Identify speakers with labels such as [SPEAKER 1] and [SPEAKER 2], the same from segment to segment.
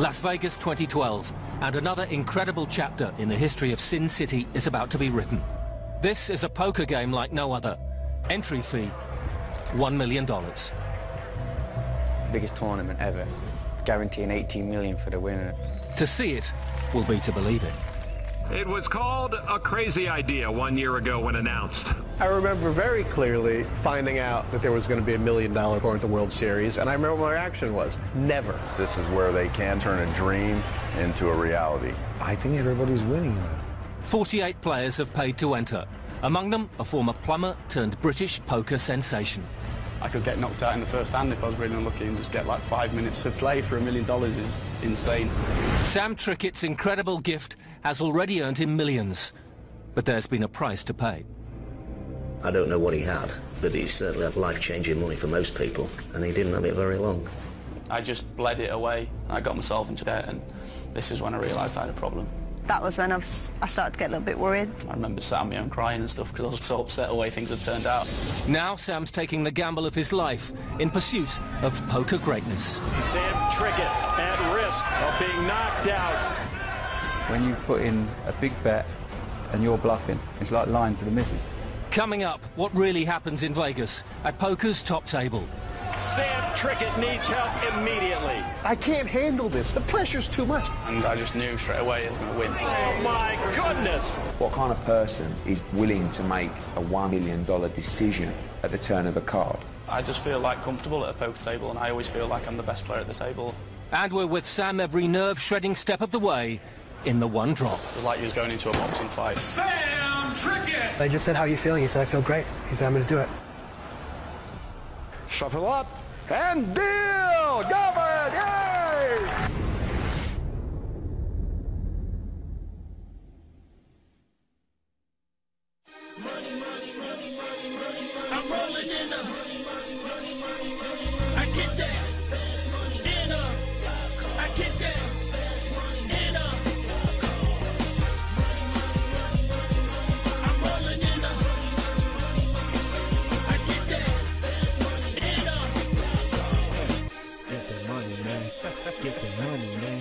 [SPEAKER 1] Las Vegas 2012, and another incredible chapter in the history of Sin City is about to be written. This is a poker game like no other. Entry fee, $1 million.
[SPEAKER 2] Biggest tournament ever, guaranteeing 18 million for the winner.
[SPEAKER 1] To see it will be to believe it.
[SPEAKER 3] It was called a crazy idea 1 year ago when announced.
[SPEAKER 4] I remember very clearly finding out that there was going to be $1 million going at the World Series, and I remember what my reaction was. Never.
[SPEAKER 5] This is where they can turn a dream into a reality.
[SPEAKER 6] I think everybody's winning.
[SPEAKER 1] 48 players have paid to enter. Among them, a former plumber turned British poker sensation.
[SPEAKER 7] I could get knocked out in the first hand if I was really unlucky and just get like 5 minutes of play for $1 million is insane.
[SPEAKER 1] Sam Trickett's incredible gift has already earned him millions, but there's been a price to pay.
[SPEAKER 8] I don't know what he had, but he certainly had life-changing money for most people, and he didn't have it very long.
[SPEAKER 7] I just bled it away. I got myself into debt, and this is when I realised I had a problem.
[SPEAKER 9] That was when I started to get a little bit worried.
[SPEAKER 7] I remember sat on my own crying and stuff because I was so upset the way things had turned out.
[SPEAKER 1] Now Sam's taking the gamble of his life in pursuit of poker greatness.
[SPEAKER 3] Sam Trickett at risk of being knocked out.
[SPEAKER 10] When you put in a big bet and you're bluffing, it's like lying to the missus.
[SPEAKER 1] Coming up, what really happens in Vegas at poker's top table.
[SPEAKER 3] Sam Trickett needs help immediately.
[SPEAKER 4] I can't handle this. The pressure's too much.
[SPEAKER 7] And I just knew straight away I was going to win.
[SPEAKER 3] Oh, my goodness.
[SPEAKER 11] What kind of person is willing to make a $1 million decision at the turn of a card?
[SPEAKER 7] I just feel like comfortable at a poker table, and I always feel like I'm the best player at the table.
[SPEAKER 1] And we're with Sam every nerve-shredding step of the way in the one drop.
[SPEAKER 7] It was like he was going into a boxing fight.
[SPEAKER 3] Sam Trickett!
[SPEAKER 12] I just said, how are you feeling? He said, I feel great. He said, I'm going to do it.
[SPEAKER 5] Shuffle up and deal! Go for it! Yay!
[SPEAKER 13] Money, money, money, money, money. I'm rolling in the money, money, money, money, money. I get that. In I get that. In I'm rolling in the I get that.
[SPEAKER 6] Get the money, man. Get the money, man.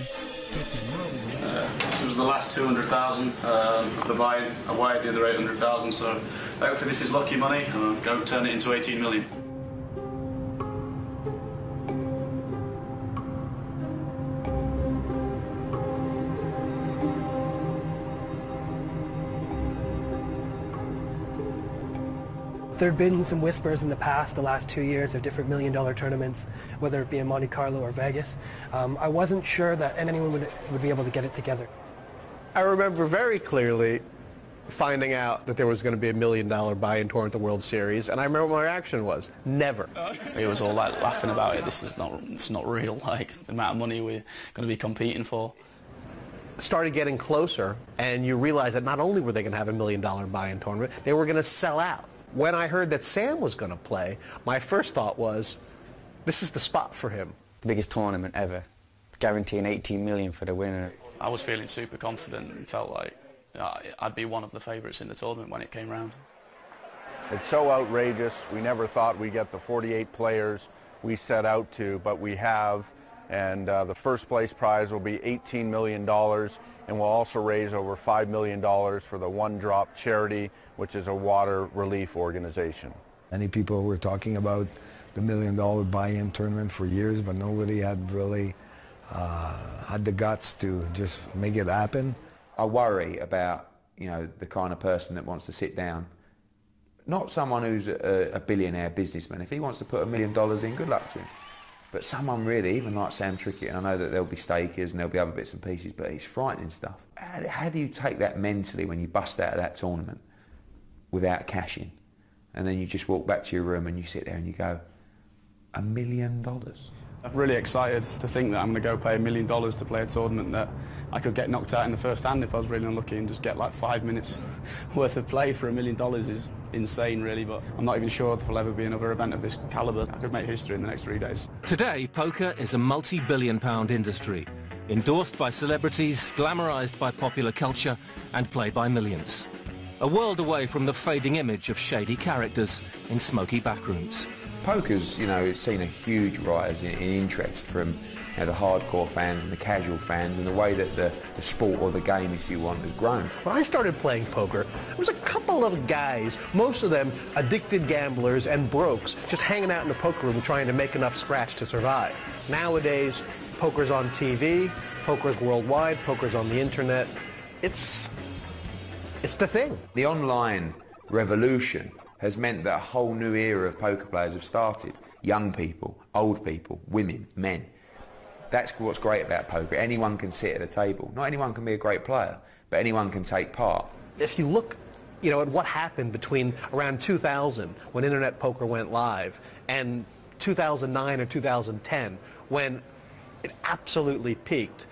[SPEAKER 6] Get the money, man.
[SPEAKER 7] This was the last 200,000 of the buy. I wired the other 800,000, so hopefully this is lucky money, and I'll go turn it into 18 million.
[SPEAKER 12] There have been some whispers in the past, the last 2 years, of different $1 million tournaments, whether it be in Monte Carlo or Vegas. I wasn't sure that anyone would be able to get it together.
[SPEAKER 4] I remember very clearly finding out that there was going to be $1 million buy-in tournament at the World Series, and I remember what my reaction was. Never.
[SPEAKER 7] It was all like laughing about it. It's not real, like the amount of money we're going to be competing for.
[SPEAKER 4] Started getting closer, and you realize that not only were they going to have $1 million buy-in tournament, they were going to sell out. When I heard that Sam was going to play, my first thought was, this is the spot for him.
[SPEAKER 2] Biggest tournament ever, guaranteeing 18 million for the winner.
[SPEAKER 7] I was feeling super confident and felt like I'd be one of the favourites in the tournament when it came round.
[SPEAKER 5] It's so outrageous. We never thought we'd get the 48 players we set out to, but we have. And the first place prize will be $18 million, and we'll also raise over $5 million for the One Drop charity, which is a water relief organization.
[SPEAKER 6] Many people were talking about the $1 million buy-in tournament for years, but nobody had really had the guts to just make it happen.
[SPEAKER 11] I worry about, the kind of person that wants to sit down. Not someone who's a billionaire businessman. If he wants to put $1 million in, good luck to him. But someone really, even like Sam Trickett, and I know that there'll be stakers and there'll be other bits and pieces, but it's frightening stuff. How do you take that mentally when you bust out of that tournament without cashing? And then you just walk back to your room and you sit there and you go, $1 million?
[SPEAKER 7] I'm really excited to think that I'm going to go pay $1 million to play a tournament that I could get knocked out in the first hand if I was really unlucky and just get like 5 minutes worth of play for $1 million is insane, really, but I'm not even sure if there'll ever be another event of this calibre. I could make history in the next 3 days.
[SPEAKER 1] Today, poker is a multi-billion-pound industry, endorsed by celebrities, glamorized by popular culture, and played by millions. A world away from the fading image of shady characters in smoky backrooms.
[SPEAKER 11] Poker's, it's seen a huge rise in interest from know, the hardcore fans and the casual fans, and the way that the sport or the game, if you want, has grown.
[SPEAKER 4] When I started playing poker, there was a couple of guys, most of them addicted gamblers and brokes, just hanging out in the poker room trying to make enough scratch to survive. Nowadays, poker's on TV, poker's worldwide, poker's on the internet. It's the thing.
[SPEAKER 11] The online revolution has meant that a whole new era of poker players have started. Young people, old people, women, men. That's what's great about poker. Anyone can sit at a table. Not anyone can be a great player, but anyone can take part.
[SPEAKER 4] If you look, at what happened between around 2000, when internet poker went live, and 2009 or 2010, when it absolutely peaked,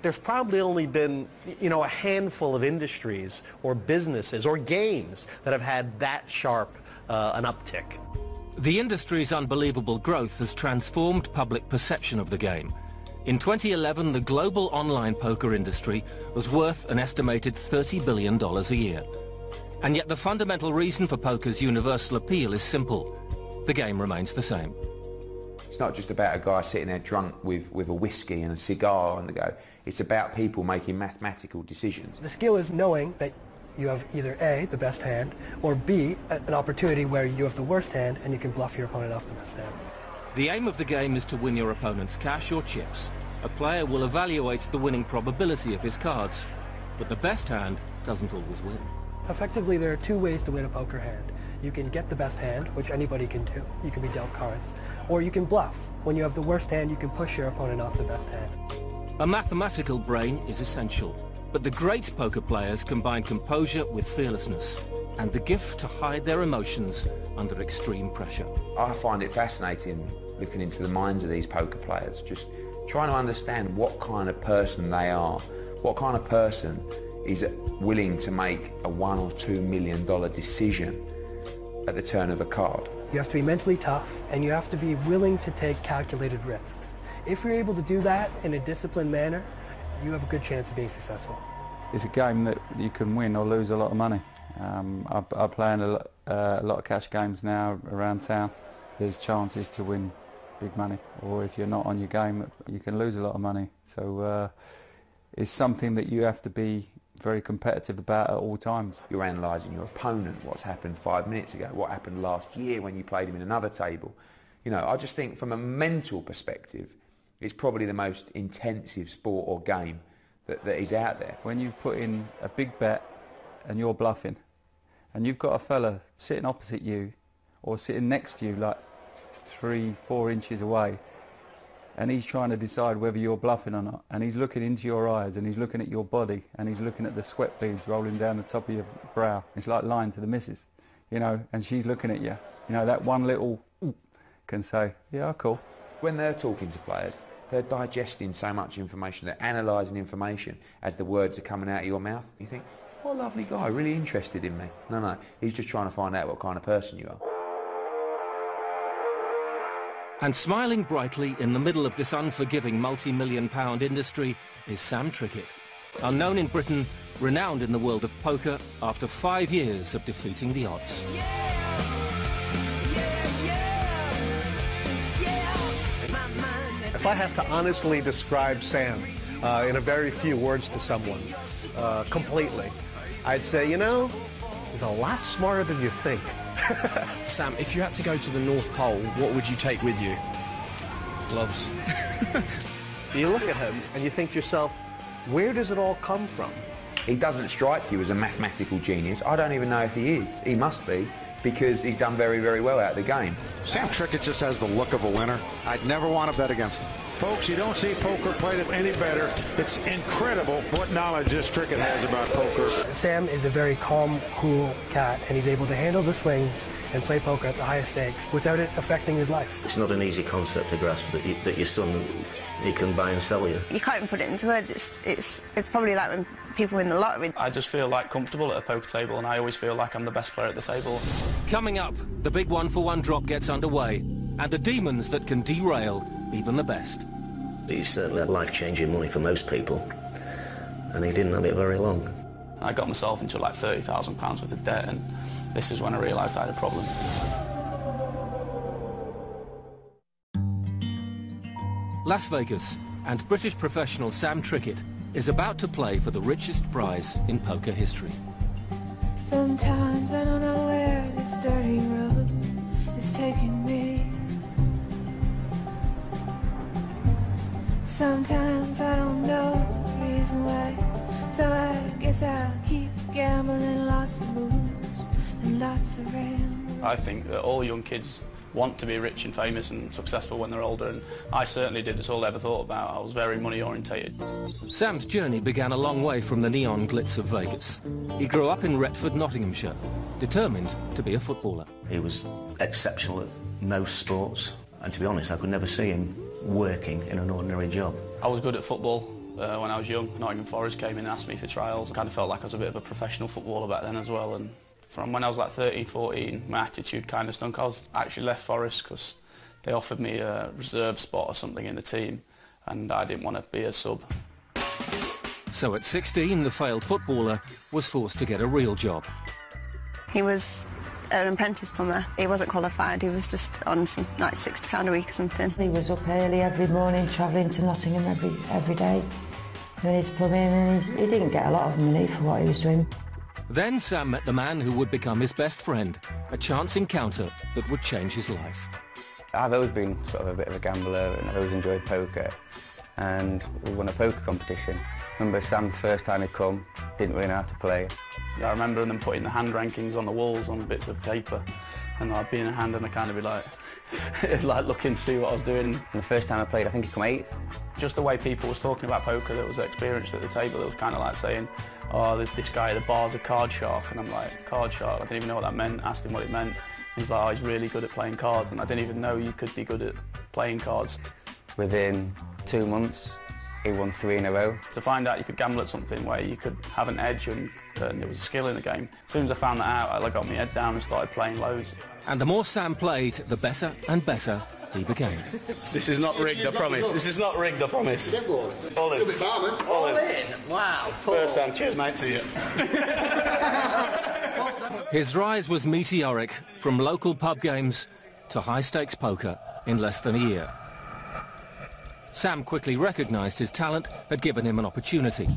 [SPEAKER 4] there's probably only been, a handful of industries or businesses or games that have had that sharp an uptick.
[SPEAKER 1] The industry's unbelievable growth has transformed public perception of the game. In 2011, the global online poker industry was worth an estimated $30 billion a year. And yet the fundamental reason for poker's universal appeal is simple. The game remains the same.
[SPEAKER 11] It's not just about a guy sitting there drunk with a whiskey and a cigar on the go. It's about people making mathematical decisions.
[SPEAKER 12] The skill is knowing that you have either A, the best hand, or B, an opportunity where you have the worst hand and you can bluff your opponent off the best hand.
[SPEAKER 1] The aim of the game is to win your opponent's cash or chips. A player will evaluate the winning probability of his cards, but the best hand doesn't always win.
[SPEAKER 12] Effectively, there are two ways to win a poker hand. You can get the best hand, which anybody can do. You can be dealt cards. Or you can bluff. When you have the worst hand, you can push your opponent off the best hand.
[SPEAKER 1] A mathematical brain is essential, but the great poker players combine composure with fearlessness and the gift to hide their emotions under extreme pressure.
[SPEAKER 11] I find it fascinating looking into the minds of these poker players, just trying to understand what kind of person they are, what kind of person is willing to make a $1 or $2 million decision at the turn of a card.
[SPEAKER 12] You have to be mentally tough, and you have to be willing to take calculated risks. If you're able to do that in a disciplined manner, you have a good chance of being successful.
[SPEAKER 10] It's a game that you can win or lose a lot of money. I play in a lot of cash games now around town. There's chances to win big money, or if you're not on your game, you can lose a lot of money. So it's something that you have to be very competitive about at all times.
[SPEAKER 11] You're analysing your opponent, what's happened 5 minutes ago, what happened last year when you played him in another table. I just think from a mental perspective, it's probably the most intensive sport or game that is out there.
[SPEAKER 10] When you've put in a big bet and you're bluffing, and you've got a fella sitting opposite you or sitting next to you like 3-4 inches away, and he's trying to decide whether you're bluffing or not, and he's looking into your eyes and he's looking at your body and he's looking at the sweat beads rolling down the top of your brow. It's like lying to the missus, and she's looking at you. That one little can say, yeah, cool.
[SPEAKER 11] When they're talking to players, they're digesting so much information, they're analysing information as the words are coming out of your mouth. You think, what a lovely guy, really interested in me. No, he's just trying to find out what kind of person you are.
[SPEAKER 1] And smiling brightly in the middle of this unforgiving multi-million-pound industry is Sam Trickett, unknown in Britain, renowned in the world of poker after 5 years of defeating the odds.
[SPEAKER 4] If I have to honestly describe Sam in a very few words to someone, completely, I'd say, he's a lot smarter than you think.
[SPEAKER 14] Sam, if you had to go to the North Pole, what would you take with you?
[SPEAKER 7] Gloves.
[SPEAKER 4] You look at him and you think to yourself, where does it all come from?
[SPEAKER 11] He doesn't strike you as a mathematical genius. I don't even know if he is. He must be, because he's done very, very well out of the game.
[SPEAKER 15] Sam Trickett just has the look of a winner. I'd never want to bet against him.
[SPEAKER 16] Folks, you don't see poker played any better. It's incredible what knowledge this Trickett has about poker.
[SPEAKER 12] Sam is a very calm, cool cat, and he's able to handle the swings and play poker at the highest stakes without it affecting his life.
[SPEAKER 8] It's not an easy concept to grasp that your son, he can buy and sell you.
[SPEAKER 9] You can't even put it into words. It's probably like when people win the lottery.
[SPEAKER 7] I just feel comfortable at a poker table, and I always feel like I'm the best player at the table.
[SPEAKER 1] Coming up, the big one-for-one drop gets underway, and the demons that can derail even the best.
[SPEAKER 8] He's certainly had life-changing money for most people, and he didn't have it very long.
[SPEAKER 7] I got myself into like £30,000 worth of debt, and this is when I realised I had a problem.
[SPEAKER 1] Las Vegas, And British professional Sam Trickett is about to play for the richest prize in poker history.
[SPEAKER 17] Sometimes I don't know where this dirty road is taking me. Sometimes I don't know the reason why. So I guess I'll keep gambling, lots of moves and lots of rain.
[SPEAKER 7] I think that all young kids want to be rich and famous and successful when they're older, and I certainly did. That's all I ever thought about. I was very money orientated.
[SPEAKER 1] Sam's journey began a long way from the neon glitz of Vegas. He grew up in Retford, Nottinghamshire, determined to be a footballer.
[SPEAKER 8] He was exceptional at most sports, and to be honest, I could never see him working in an ordinary job.
[SPEAKER 7] I was good at football when I was young. Nottingham Forest came in and asked me for trials. I kind of felt like I was a bit of a professional footballer back then as well. And from when I was like 13, 14, my attitude kind of stunk. I was actually left Forest because they offered me a reserve spot or something in the team, and I didn't want to be a sub.
[SPEAKER 1] So at 16, the failed footballer was forced to get a real job.
[SPEAKER 9] He was an apprentice plumber. He wasn't qualified. He was just on some, like £60 a week or something.
[SPEAKER 18] He was up early every morning, travelling to Nottingham every day, doing his plumbing, and he didn't get a lot of money for what he was doing.
[SPEAKER 1] Then Sam met the man who would become his best friend, a chance encounter that would change his life.
[SPEAKER 2] I've always been sort of a bit of a gambler, and I've always enjoyed poker, and we won a poker competition. I remember Sam, first time he come, didn't really know how to play.
[SPEAKER 7] Yeah, I remember them putting the hand rankings on the walls on bits of paper, and I'd be in a hand and I'd kind of be like, like looking to see what I was doing.
[SPEAKER 2] And the first time I played, I think he come 8th.
[SPEAKER 7] Just the way people was talking about poker that was experienced at the table, it was kind of like saying, oh, this guy at the bar's a card shark, and I'm like, card shark? I didn't even know what that meant. Asked him what it meant. He's like, oh, he's really good at playing cards, and I didn't even know you could be good at playing cards.
[SPEAKER 2] Within 2 months, he won 3 in a row.
[SPEAKER 7] To find out you could gamble at something where you could have an edge and there was a skill in the game. As soon as I found that out, I got my head down and started playing loads.
[SPEAKER 1] And the more Sam played, the better and better he became.
[SPEAKER 7] This is not rigged, I promise. This is not rigged, I promise. All in. All in.
[SPEAKER 13] Wow.
[SPEAKER 7] First time. Cheers, mate. See you.
[SPEAKER 1] His rise was meteoric, from local pub games to high-stakes poker in less than a year. Sam quickly recognised his talent had given him an opportunity.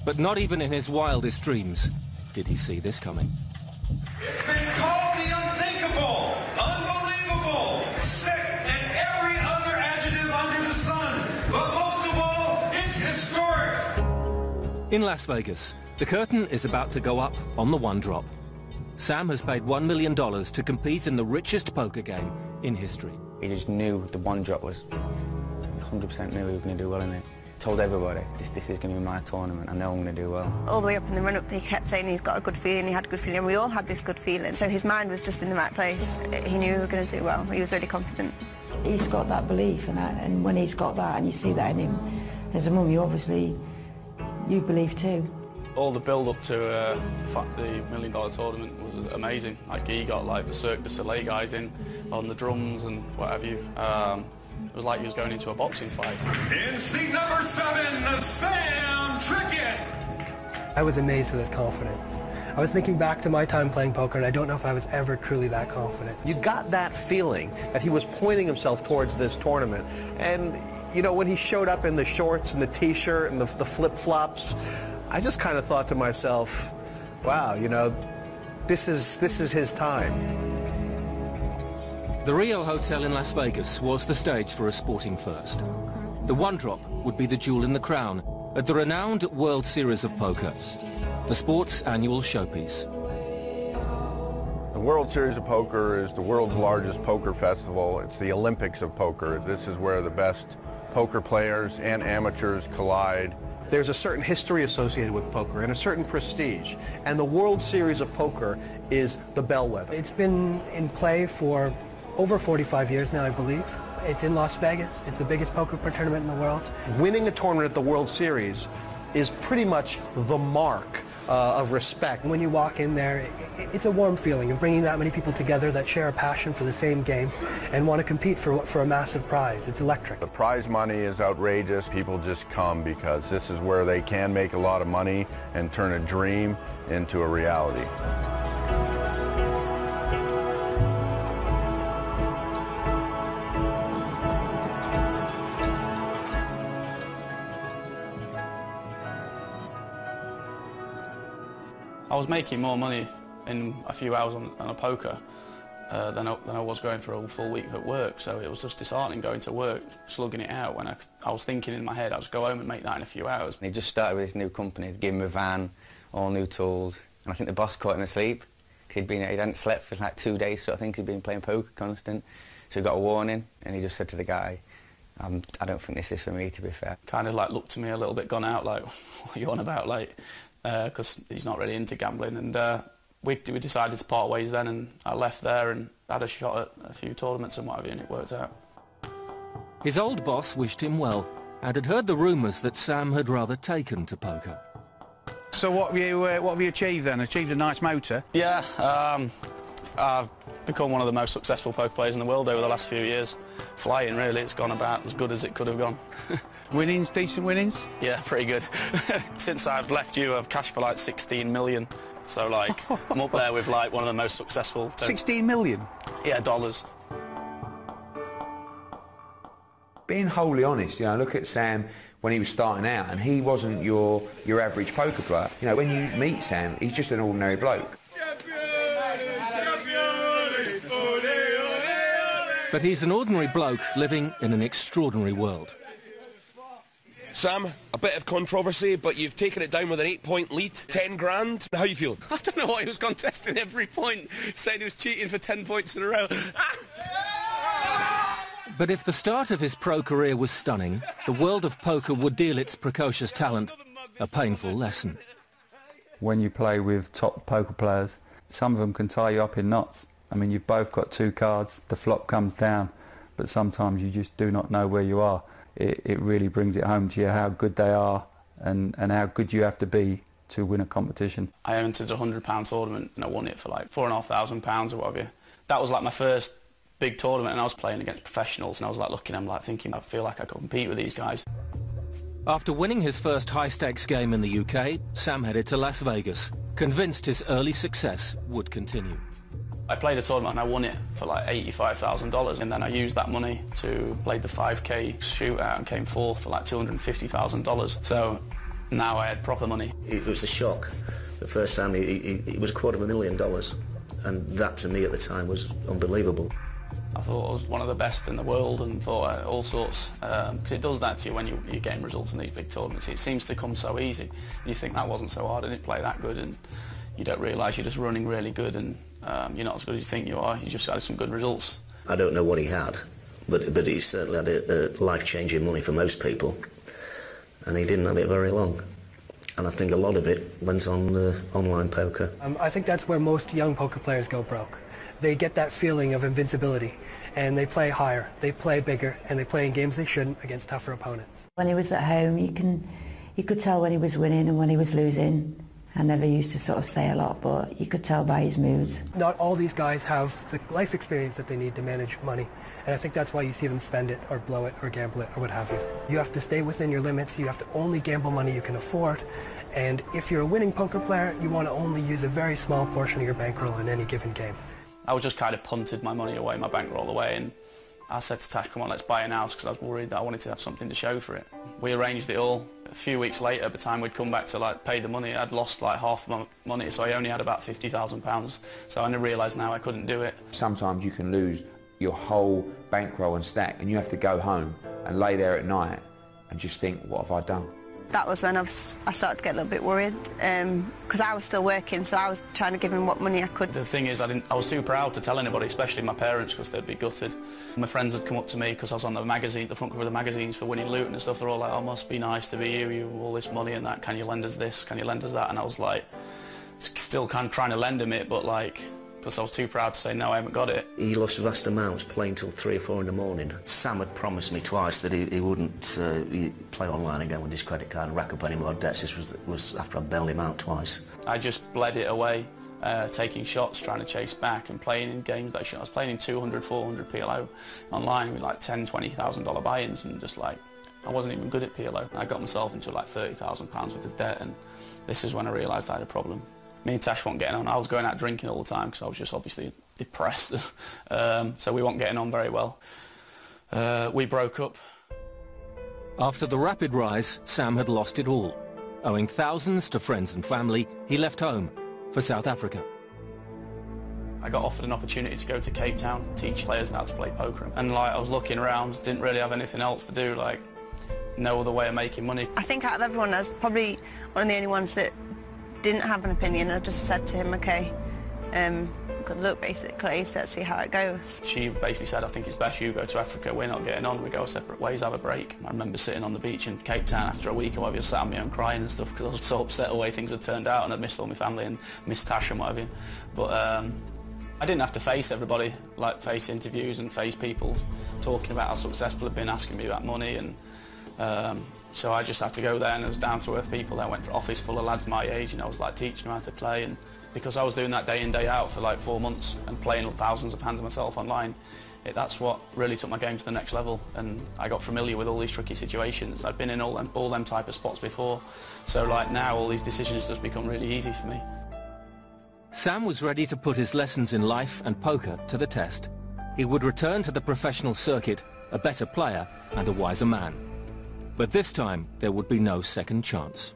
[SPEAKER 1] But not even in his wildest dreams did he see this coming.
[SPEAKER 13] It's been called the unthinkable, unbelievable, sick, and every other adjective under the sun. But most of all, it's historic.
[SPEAKER 1] In Las Vegas, the curtain is about to go up on the one drop. Sam has paid $1 million to compete in the richest poker game in history.
[SPEAKER 2] He just knew the one drop was 100% knew he was going to do well in it. Told everybody, this is going to be my tournament, I know I'm going to do well.
[SPEAKER 9] All the way up in the run-up, he kept saying he's got a good feeling, he had a good feeling, and we all had this good feeling. So his mind was just in the right place. He knew we were going to do well. He was really confident.
[SPEAKER 18] He's got that belief, and when he's got that, and you see that in him, as a mum, you believe too.
[SPEAKER 7] All the build-up to the $1 million tournament was amazing. Like, he got like the Cirque du Soleil guys in on the drums and what have you. It was like he was going into a boxing fight.
[SPEAKER 13] In seat number 7, Sam Trickett.
[SPEAKER 12] I was amazed with his confidence. I was thinking back to my time playing poker, and I don't know if I was ever truly that confident.
[SPEAKER 4] You got that feeling that he was pointing himself towards this tournament. And, you know, when he showed up in the shorts and the T-shirt and the flip-flops, I just kind of thought to myself, wow, you know, this is his time.
[SPEAKER 1] The Rio Hotel in Las Vegas was the stage for a sporting first. The one drop would be the jewel in the crown at the renowned World Series of Poker, the sport's annual showpiece.
[SPEAKER 5] The World Series of Poker is the world's largest poker festival. It's the Olympics of poker. This is where the best poker players and amateurs collide.
[SPEAKER 4] There's a certain history associated with poker and a certain prestige, and the World Series of Poker is the bellwether.
[SPEAKER 12] It's been in play for over 45 years now, I believe. It's in Las Vegas. It's the biggest poker tournament in the world.
[SPEAKER 4] Winning a tournament at the World Series is pretty much the mark of respect.
[SPEAKER 12] When you walk in there, it's a warm feeling of bringing that many people together that share a passion for the same game and want to compete for a massive prize. It's electric.
[SPEAKER 5] The prize money is outrageous. People just come because this is where they can make a lot of money and turn a dream into a reality.
[SPEAKER 7] I was making more money in a few hours on a poker than I was going for a full week at work, so it was just disheartening going to work, slugging it out, when I was thinking in my head I'll just go home and make that in a few hours.
[SPEAKER 2] He just started with his new company, they gave him a van, all new tools, and I think the boss caught him asleep, because he hadn't slept for like 2 days, so I think he'd been playing poker constant, so he got a warning, and he just said to the guy, I don't think this is for me, to be fair.
[SPEAKER 7] Kind of like looked to me a little bit gone out, like, what are you on about, like, because he's not really into gambling, and we decided to part ways then, and I left there and had a shot at a few tournaments and what have you, and it worked out.
[SPEAKER 1] His old boss wished him well and had heard the rumours that Sam had rather taken to poker.
[SPEAKER 19] So what have you achieved then? Achieved a nice motor?
[SPEAKER 7] Yeah, I've become one of the most successful poker players in the world over the last few years. Flying, really. It's gone about as good as it could have gone.
[SPEAKER 19] Winnings, decent winnings?
[SPEAKER 7] Yeah, pretty good. Since I've left you, I've cashed for like 16 million. So, like, I'm up there with, like, one of the most successful...
[SPEAKER 19] 16 million?
[SPEAKER 7] Yeah, dollars.
[SPEAKER 11] Being wholly honest, you know, look at Sam when he was starting out, and he wasn't your average poker player. You know, when you meet Sam, he's just an ordinary bloke.
[SPEAKER 1] But he's an ordinary bloke living in an extraordinary world.
[SPEAKER 20] Sam, a bit of controversy, but you've taken it down with an 8-point lead, 10 grand. How you feel?
[SPEAKER 7] I don't know why he was contesting every point, saying he was cheating for 10 points in a row.
[SPEAKER 1] But if the start of his pro career was stunning, the world of poker would deal its precocious talent a painful lesson.
[SPEAKER 10] When you play with top poker players, some of them can tie you up in knots. I mean, you've both got 2 cards, the flop comes down, but sometimes you just do not know where you are. It really brings it home to you how good they are and how good you have to be to win a competition.
[SPEAKER 7] I entered a £100 tournament and I won it for like £4,500 or whatever. That was like my first big tournament, and I was playing against professionals, and I was like looking at them, like thinking, I feel like I could compete with these guys.
[SPEAKER 1] After winning his first high-stakes game in the UK, Sam headed to Las Vegas, convinced his early success would continue.
[SPEAKER 7] I played the tournament and I won it for like $85,000, and then I used that money to play the 5k shootout and came fourth for like $250,000. So now I had proper money.
[SPEAKER 8] It was a shock. The first time it was $250,000, and that to me at the time was unbelievable.
[SPEAKER 7] I thought I was one of the best in the world and thought all sorts, because it does that to you when you gain results in these big tournaments. It seems to come so easy, and you think that wasn't so hard, I didn't play that good, and you don't realise you're just running really good, and you're not as good as you think you are. You just had some good results.
[SPEAKER 8] I don't know what he had, but he certainly had a life-changing money for most people, and he didn't have it very long. And I think a lot of it went on online poker.
[SPEAKER 12] I think that's where most young poker players go broke. They get that feeling of invincibility, and they play higher, they play bigger, and they play in games they shouldn't against tougher opponents.
[SPEAKER 18] When he was at home, you could tell when he was winning and when he was losing. I never used to sort of say a lot, but you could tell by his moods.
[SPEAKER 12] Not all these guys have the life experience that they need to manage money, and I think that's why you see them spend it or blow it or gamble it or what have you. You have to stay within your limits, you have to only gamble money you can afford, and if you're a winning poker player, you want to only use a very small portion of your bankroll in any given game.
[SPEAKER 7] I was just kind of punted my money away, my bankroll away, and I said to Tash, come on, let's buy an house, because I was worried that I wanted to have something to show for it. We arranged it all. A few weeks later, by the time we'd come back to like pay the money, I'd lost like half my money, so I only had about £50,000. So I realised now I couldn't do it.
[SPEAKER 11] Sometimes you can lose your whole bankroll and stack, and you have to go home and lay there at night and just think, what have I done?
[SPEAKER 9] That was when I started to get a little bit worried, because I was still working, so I was trying to give him what money I could.
[SPEAKER 7] The thing is, I was too proud to tell anybody, especially my parents, because they'd be gutted. My friends had come up to me because I was on the magazine, the front cover of the magazines for winning Luton and stuff. They're all like, oh, must be nice to be you have all this money and that, can you lend us this, can you lend us that? And I was like, still kind of trying to lend him it, but like, because I was too proud to say, no, I haven't got it.
[SPEAKER 8] He lost vast amounts playing till 3 or 4 in the morning. Sam had promised me twice that he wouldn't play online again with his credit card and rack up any more debts. This was after I bailed him out twice.
[SPEAKER 7] I just bled it away, taking shots, trying to chase back and playing in games that I shouldn't. I was playing in 200, 400 PLO online with like $10,000, $20,000 buy-ins, and just like, I wasn't even good at PLO. I got myself into like £30,000 worth of debt, and this is when I realised I had a problem. Me and Tash weren't getting on. I was going out drinking all the time because I was just obviously depressed. So we weren't getting on very well. We broke up.
[SPEAKER 1] After the rapid rise, Sam had lost it all. Owing thousands to friends and family, he left home, for South Africa.
[SPEAKER 7] I got offered an opportunity to go to Cape Town, teach players how to play poker. And I was looking around, didn't really have anything else to do, no other way of making money.
[SPEAKER 9] I think out of everyone, I was probably one of the only ones that didn't have an opinion. I just said to him, okay, good luck, basically, so let's see how it goes.
[SPEAKER 7] She basically said, I think it's best you go to Africa, we're not getting on, we go separate ways, have a break. I remember sitting on the beach in Cape Town after a week or whatever, sat on my own crying and stuff, because I was so upset the way things had turned out, and I'd missed all my family and missed Tash and what have you. But I didn't have to face everybody, face interviews and face people talking about how successful I've been, asking me about money, and so I just had to go there, and it was down-to-earth people. I went for an office full of lads my age, and I was teaching them how to play, and because I was doing that day in, day out for 4 months and playing thousands of hands myself online, that's what really took my game to the next level, and I got familiar with all these tricky situations. I'd been in all them type of spots before, so now all these decisions just become really easy for me.
[SPEAKER 1] Sam was ready to put his lessons in life and poker to the test. He would return to the professional circuit a better player and a wiser man. But this time, there would be no second chance.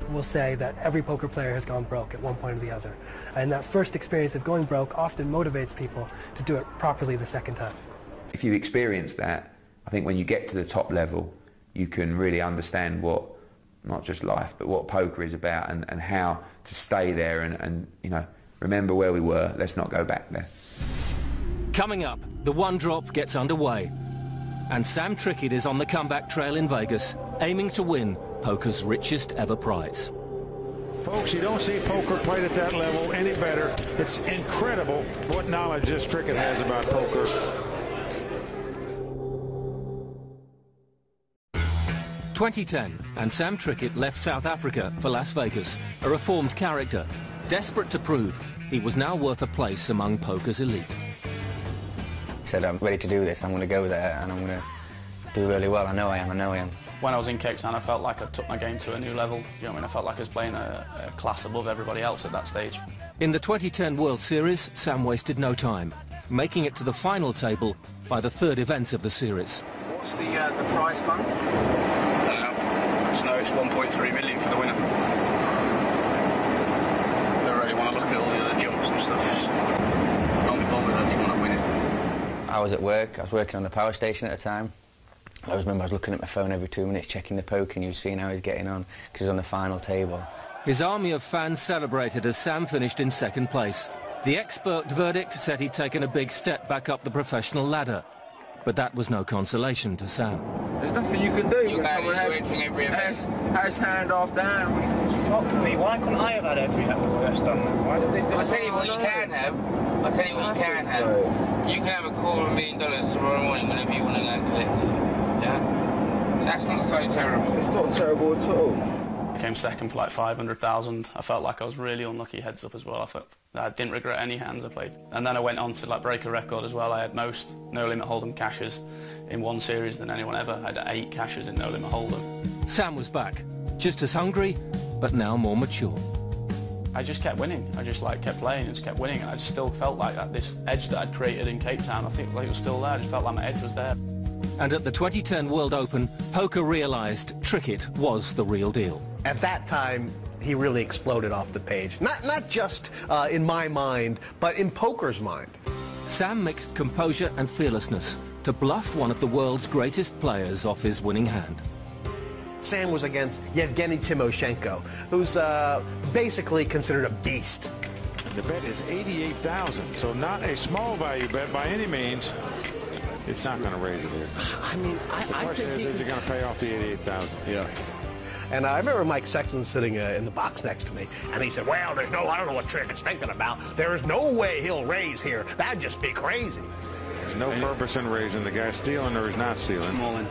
[SPEAKER 12] We'll say that every poker player has gone broke at one point or the other. And that first experience of going broke often motivates people to do it properly the second time.
[SPEAKER 11] If you experience that, I think when you get to the top level, you can really understand what, not just life, but what poker is about, and how to stay there and remember where we were. Let's not go back there.
[SPEAKER 1] Coming up, the one drop gets underway. And Sam Trickett is on the comeback trail in Vegas, aiming to win poker's richest ever prize.
[SPEAKER 16] Folks, you don't see poker played at that level any better. It's incredible what knowledge this Trickett has about poker.
[SPEAKER 1] "2010, and Sam Trickett left South Africa for Las Vegas, a reformed character, desperate to prove he was now worth a place among poker's elite.
[SPEAKER 2] He said, I'm ready to do this, I'm going to go there and I'm going to do really well. I know I am.
[SPEAKER 7] When I was in Cape Town, I felt like I took my game to a new level. You know what I mean? I felt like I was playing a class above everybody else at that stage.
[SPEAKER 1] In the 2010 World Series, Sam wasted no time, making it to the final table by the third event of the series.
[SPEAKER 4] What's the prize fund?
[SPEAKER 7] I don't know. I just know it's 1.3 million for the winner. I don't really want to look at all the other jumps and stuff. I can't be bothered, I just want to win it.
[SPEAKER 2] I was at work, I was working on the power station at the time. I remember I was looking at my phone every 2 minutes, checking the poker news, seeing how he's getting on, because he was on the final table.
[SPEAKER 1] His army of fans celebrated as Sam finished in second place. The expert verdict said he'd taken a big step back up the professional ladder. But that was no consolation to Sam.
[SPEAKER 21] There's nothing you can do. You has hand after hand. Fuck me, why couldn't I have had every best done that? Why did they just...
[SPEAKER 22] I'll tell you what you can have. You can have $250 million tomorrow morning whenever you want to go and collect it. Yeah? That's not so terrible.
[SPEAKER 21] It's not terrible at all.
[SPEAKER 7] I came second for 500,000. I felt like I was really unlucky heads up as well. I didn't regret any hands I played. And then I went on to break a record as well. I had most no limit hold'em cashes in one series than anyone ever. I had 8 cashes in no limit hold'em.
[SPEAKER 1] Sam was back, just as hungry, but now more mature.
[SPEAKER 7] I just kept winning. I just kept playing and just kept winning, and I just still felt like that this edge that I'd created in Cape Town, I think it was still there. I just felt like my edge was there.
[SPEAKER 1] And at the 2010 World Open, poker realised Trickett was the real deal.
[SPEAKER 4] At that time, he really exploded off the page. Not just in my mind, but in poker's mind.
[SPEAKER 1] Sam mixed composure and fearlessness to bluff one of the world's greatest players off his winning hand.
[SPEAKER 4] Sam was against Yevgeny Timoshenko, who's basically considered a beast.
[SPEAKER 16] The bet is $88,000, so not a small value bet by any means. It's not going to raise it here.
[SPEAKER 4] I mean,
[SPEAKER 16] the question is you're going to pay off the $88,000.
[SPEAKER 4] Yeah. And I remember Mike Sexton sitting in the box next to me, and he said, well, I don't know what Trickett's thinking about. There's no way he'll raise here. That'd just be crazy.
[SPEAKER 16] There's no purpose in raising. The guy's stealing or he's not stealing.
[SPEAKER 7] All in.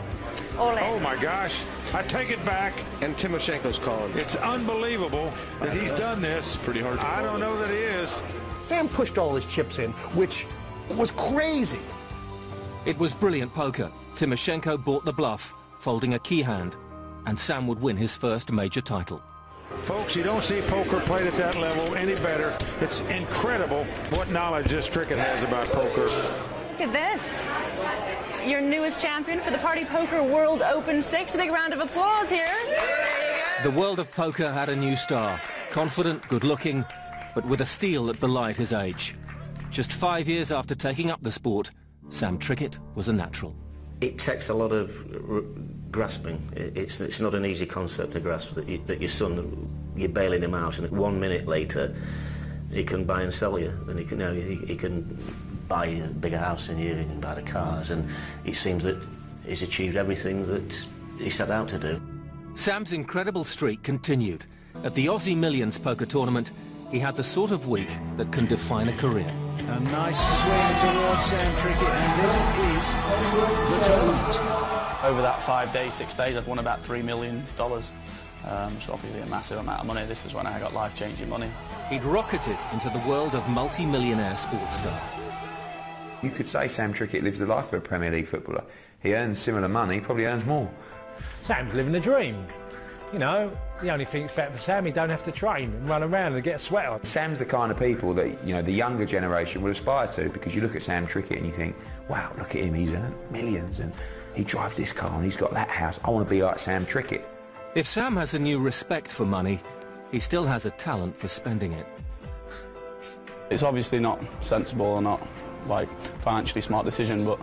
[SPEAKER 16] Oh, my gosh. I take it back.
[SPEAKER 14] And Timoshenko's calling.
[SPEAKER 16] It's unbelievable that he's done this.
[SPEAKER 14] Pretty hard to
[SPEAKER 16] I don't know that he is.
[SPEAKER 4] Sam pushed all his chips in, which was crazy.
[SPEAKER 1] It was brilliant poker. Timoshenko bought the bluff, folding a key hand, and Sam would win his first major title.
[SPEAKER 16] Folks, you don't see poker played at that level any better. It's incredible what knowledge this Trickett has about poker.
[SPEAKER 23] Look at this. Your newest champion for the Party Poker World Open 6. A big round of applause here.
[SPEAKER 1] The world of poker had a new star. Confident, good-looking, but with a steel that belied his age. Just 5 years after taking up the sport, Sam Trickett was a natural.
[SPEAKER 8] It takes a lot of grasping. It's not an easy concept to grasp that your son, you're bailing him out, and 1 minute later he can buy and sell you, and he can buy a bigger house than you, he can buy the cars, and it seems that he's achieved everything that he set out to do.
[SPEAKER 1] Sam's incredible streak continued. At the Aussie Millions poker tournament, he had the sort of week that can define a career.
[SPEAKER 16] A nice swing towards Sam Trickett, and this is the tournament.
[SPEAKER 7] Over that 5 days, 6 days, I've won about $3 million. So obviously a massive amount of money. This is when I got life-changing money.
[SPEAKER 1] He'd rocketed into the world of multi-millionaire sports star.
[SPEAKER 11] You could say Sam Trickett lives the life of a Premier League footballer. He earns similar money, he probably earns more.
[SPEAKER 16] Sam's living the dream. You know, the only thing that's better for Sam, he don't have to train and run around and get a sweat on.
[SPEAKER 11] Sam's the kind of people that, you know, the younger generation would aspire to, because you look at Sam Trickett and you think, wow, look at him, he's earned millions and he drives this car and he's got that house. I want to be like Sam Trickett.
[SPEAKER 1] If Sam has a new respect for money, he still has a talent for spending it.
[SPEAKER 7] It's obviously not sensible or not, like, financially smart decision, but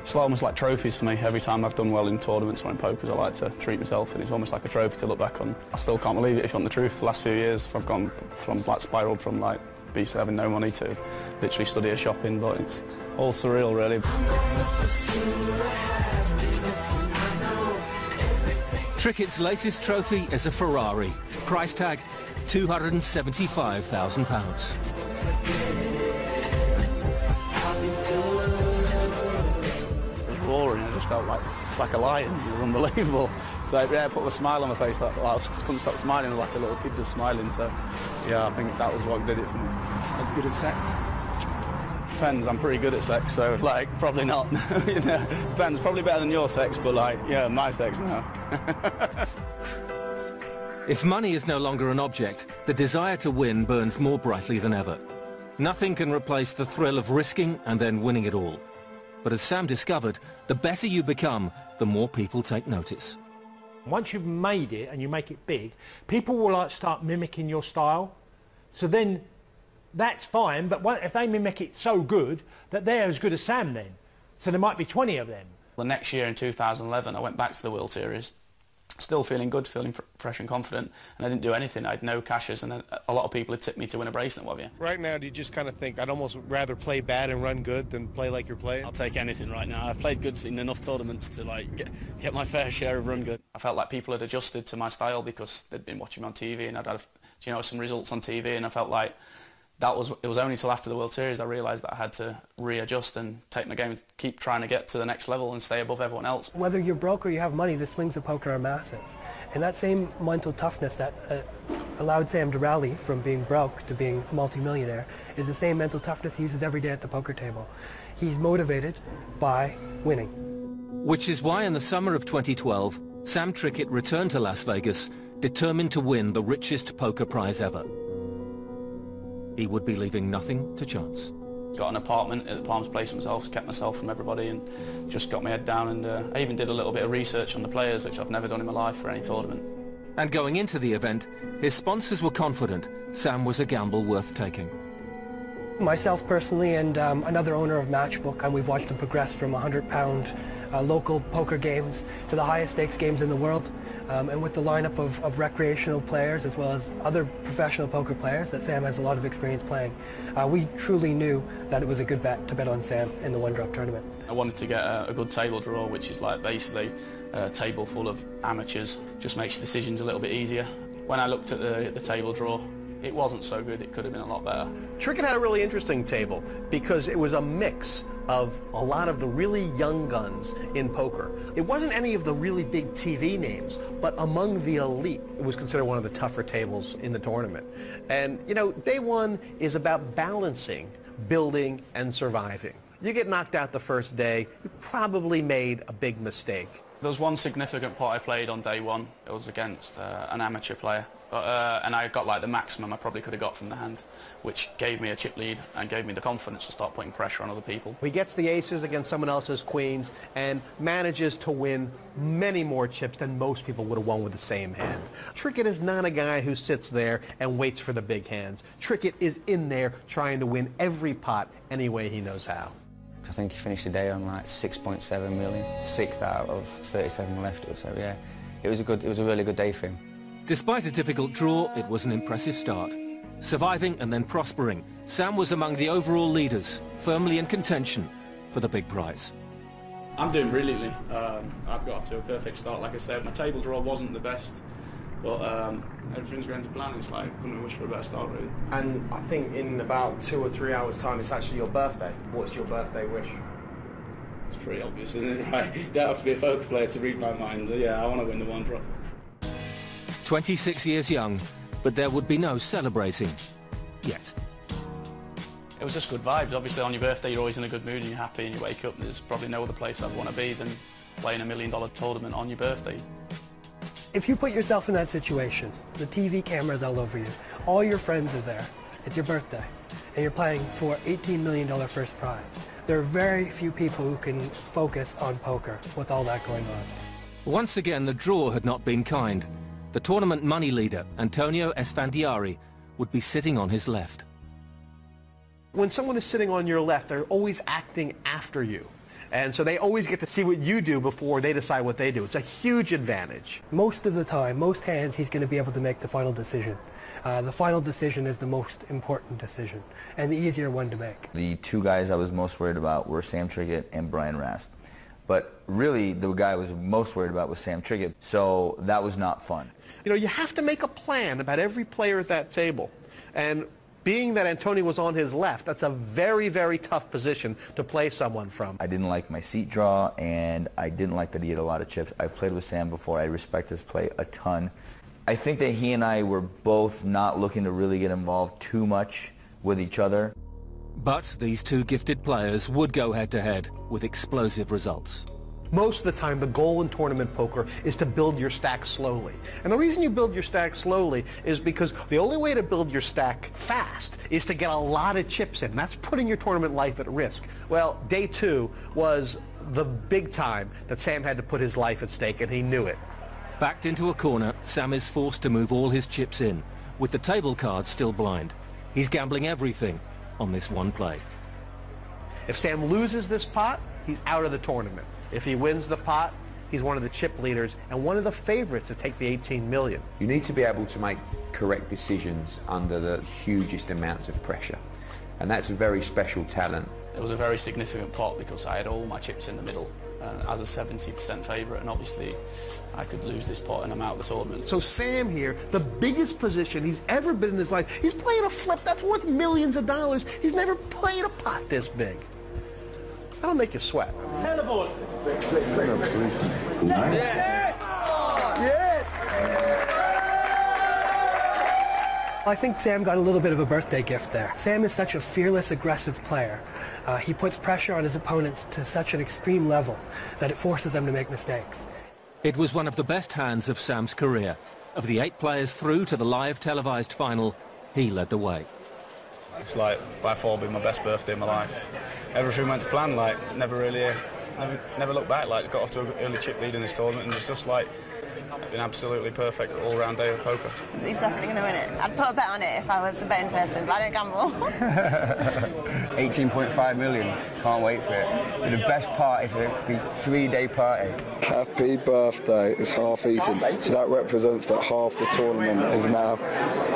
[SPEAKER 7] it's almost like trophies for me. Every time I've done well in tournaments or in pokers, I like to treat myself, and it's almost like a trophy to look back on. I still can't believe it, if you want the truth. The last few years, I've gone from, like, spiralled from, like, beast having no money to literally study at shopping, but it's all surreal, really.
[SPEAKER 1] Trickett's latest trophy is a Ferrari. Price tag, £275,000.
[SPEAKER 7] Roaring, I just felt like a lion. It was unbelievable. So yeah, I put a smile on my face. I couldn't stop smiling, like a little kid just smiling. So yeah, I think that was what did it for me.
[SPEAKER 10] As good as sex?
[SPEAKER 7] Depends. I'm pretty good at sex, so like probably not. You know, depends. Probably better than your sex, but like yeah, my sex now.
[SPEAKER 1] If money is no longer an object, the desire to win burns more brightly than ever. Nothing can replace the thrill of risking and then winning it all. But as Sam discovered, the better you become, the more people take notice.
[SPEAKER 16] Once you've made it and you make it big, people will like start mimicking your style. So then that's fine, but if they mimic it so good that they're as good as Sam then, so there might be 20 of them.
[SPEAKER 7] The next year in 2011, I went back to the World Series, still feeling good, feeling fresh and confident, and I didn't do anything. I had no cashes, and a lot of people had tipped me to win a bracelet, what have you.
[SPEAKER 4] Right now, do you just kind of think, I'd almost rather play bad and run good than play like you're playing?
[SPEAKER 7] I'll take anything right now. I've played good in enough tournaments to like get my fair share of run good. I felt like people had adjusted to my style because they'd been watching me on TV, and I'd had some results on TV, and I felt like it was only till after the World Series I realised that I had to readjust and take my game, keep trying to get to the next level and stay above everyone else.
[SPEAKER 12] Whether you're broke or you have money, the swings of poker are massive. And that same mental toughness that allowed Sam to rally from being broke to being a multi-millionaire is the same mental toughness he uses every day at the poker table. He's motivated by winning.
[SPEAKER 1] Which is why in the summer of 2012, Sam Trickett returned to Las Vegas, determined to win the richest poker prize ever. He would be leaving nothing to chance.
[SPEAKER 7] Got an apartment at the Palms Place myself, kept myself from everybody, and just got my head down, and I even did a little bit of research on the players, which I've never done in my life for any tournament.
[SPEAKER 1] And going into the event, his sponsors were confident Sam was a gamble worth taking.
[SPEAKER 12] Myself personally and another owner of Matchbook, and we've watched him progress from £100 local poker games to the highest stakes games in the world. And with the lineup of recreational players as well as other professional poker players that Sam has a lot of experience playing, we truly knew that it was a good bet to bet on Sam in the one-drop tournament.
[SPEAKER 7] I wanted to get a good table draw, which is like basically a table full of amateurs, just makes decisions a little bit easier. When I looked at the table draw, it wasn't so good. It could have been a lot better.
[SPEAKER 4] Trickett had a really interesting table because it was a mix of a lot of the really young guns in poker. It wasn't any of the really big TV names, but among the elite. It was considered one of the tougher tables in the tournament. And, you know, day one is about balancing, building, and surviving. You get knocked out the first day, you probably made a big mistake.
[SPEAKER 7] There was one significant pot I played on day one. It was against an amateur player. And I got like the maximum I probably could have got from the hand, which gave me a chip lead and gave me the confidence to start putting pressure on other people.
[SPEAKER 4] He gets the aces against someone else's queens and manages to win many more chips than most people would have won with the same hand. Trickett is not a guy who sits there and waits for the big hands. Trickett is in there trying to win every pot any way he knows how.
[SPEAKER 2] I think he finished the day on like 6.7 million, 6th out of 37 left or so, yeah. It was a really good day for him.
[SPEAKER 1] Despite a difficult draw, it was an impressive start. Surviving and then prospering, Sam was among the overall leaders, firmly in contention for the big prize.
[SPEAKER 7] I'm doing brilliantly. I've got off to a perfect start. Like I said, my table draw wasn't the best, but everything's going to plan. It's like, couldn't wish for a better start, really.
[SPEAKER 14] And I think in about 2 or 3 hours' time, it's actually your birthday. What's your birthday wish?
[SPEAKER 7] It's pretty obvious, isn't it? Right? You don't have to be a poker player to read my mind. Yeah, I want to win the one drop.
[SPEAKER 1] 26 years young, but there would be no celebrating yet.
[SPEAKER 7] It was just good vibes. Obviously, on your birthday, you're always in a good mood and you're happy and you wake up. There's probably no other place I'd want to be than playing $1 million tournament on your birthday.
[SPEAKER 12] If you put yourself in that situation, the TV cameras all over you, all your friends are there, it's your birthday, and you're playing for $18 million first prize. There are very few people who can focus on poker with all that going on.
[SPEAKER 1] Once again, the draw had not been kind. The tournament money leader, Antonio Esfandiari, would be sitting on his left.
[SPEAKER 4] When someone is sitting on your left, they're always acting after you. And so they always get to see what you do before they decide what they do. It's a huge advantage.
[SPEAKER 12] Most of the time, most hands, he's going to be able to make the final decision. The final decision is the most important decision and the easier one to make.
[SPEAKER 3] The two guys I was most worried about were Sam Trickett and Brian Rast. But really, the guy I was most worried about was Sam Trickett, so that was not fun.
[SPEAKER 4] You know, you have to make a plan about every player at that table. And being that Antonio was on his left, that's a very, very tough position to play someone from.
[SPEAKER 3] I didn't like my seat draw, and I didn't like that he had a lot of chips. I've played with Sam before. I respect his play a ton. I think that he and I were both not looking to really get involved too much with each other.
[SPEAKER 1] But these two gifted players would go head-to-head with explosive results.
[SPEAKER 4] Most of the time, the goal in tournament poker is to build your stack slowly. And the reason you build your stack slowly is because the only way to build your stack fast is to get a lot of chips in. That's putting your tournament life at risk. Well, day 2 was the big time that Sam had to put his life at stake, and he knew it.
[SPEAKER 1] Backed into a corner, Sam is forced to move all his chips in, with the table cards still blind. He's gambling everything on this one play.
[SPEAKER 4] If Sam loses this pot, he's out of the tournament. If he wins the pot, he's one of the chip leaders and one of the favorites to take the 18 million.
[SPEAKER 11] You need to be able to make correct decisions under the hugest amounts of pressure. And that's a very special talent.
[SPEAKER 7] It was a very significant pot because I had all my chips in the middle as a 70% favourite, and obviously I could lose this pot and I'm out of the tournament.
[SPEAKER 4] So Sam here, the biggest position he's ever been in his life, he's playing a flip that's worth millions of dollars. He's never played a pot this big. That'll make you sweat.
[SPEAKER 13] Handleboard.
[SPEAKER 12] Yes! Yes! I think Sam got a little bit of a birthday gift there. Sam is such a fearless, aggressive player. He puts pressure on his opponents to such an extreme level that it forces them to make mistakes.
[SPEAKER 1] It was one of the best hands of Sam's career. Of the 8 players through to the live televised final, he led the way.
[SPEAKER 7] It's like by far been my best birthday of my life. Everything went to plan, like never looked back, like got off to an early chip lead in this tournament and it's just like been absolutely perfect all-round day of poker.
[SPEAKER 9] He's definitely going to win it. I'd put a bet on it if I was a betting person, but I don't gamble.
[SPEAKER 21] 18.5 million. Can't wait for it. It'll be the best party for it. Be 3-day party.
[SPEAKER 6] Happy birthday is half eaten. So that represents that half the tournament is now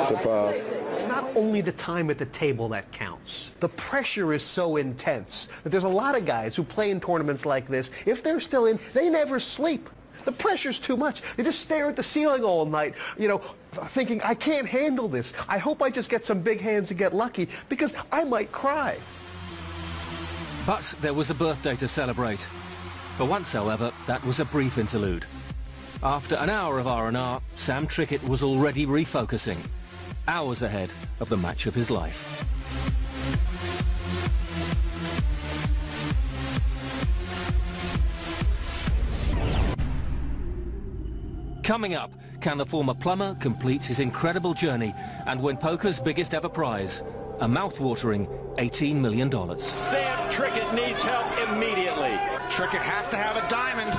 [SPEAKER 6] surpassed.
[SPEAKER 4] It's not only the time at the table that counts. The pressure is so intense that there's a lot of guys who play in tournaments like this. If they're still in, they never sleep. The pressure's too much. They just stare at the ceiling all night, you know, thinking, I can't handle this. I hope I just get some big hands and get lucky because I might cry.
[SPEAKER 1] But there was a birthday to celebrate. For once, however, that was a brief interlude. After an hour of R&R, Sam Trickett was already refocusing, hours ahead of the match of his life. Coming up, Can the former plumber complete his incredible journey and win poker's biggest ever prize, a mouth-watering $18 million?
[SPEAKER 5] Sam Trickett needs help immediately.
[SPEAKER 15] Trickett has to have a diamond.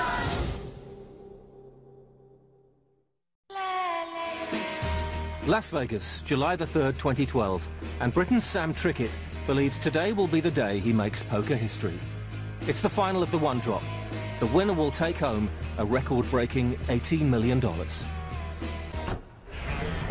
[SPEAKER 1] Las Vegas, July the 3rd, 2012, and Britain's Sam Trickett believes today will be the day he makes poker history. It's the final of the one drop. The winner will take home a record-breaking $18 million.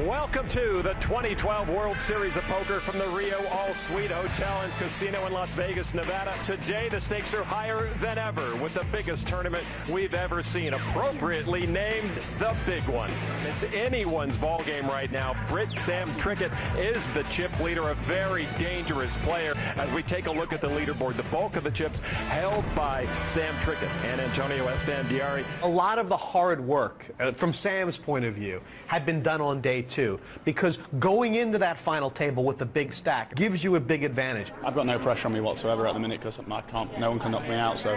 [SPEAKER 5] Welcome to the 2012 World Series of Poker from the Rio All-Suite Hotel and Casino in Las Vegas, Nevada. Today, the stakes are higher than ever with the biggest tournament we've ever seen, appropriately named the Big One. It's anyone's ballgame right now. Sam Trickett is the chip leader, a very dangerous player. As we take a look at the leaderboard, the bulk of the chips held by Sam Trickett and Antonio Esfandiari.
[SPEAKER 4] A lot of the hard work, from Sam's point of view, had been done on day two, because going into that final table with the big stack gives you a big advantage.
[SPEAKER 7] I've got no pressure on me whatsoever at the minute because no one can knock me out, so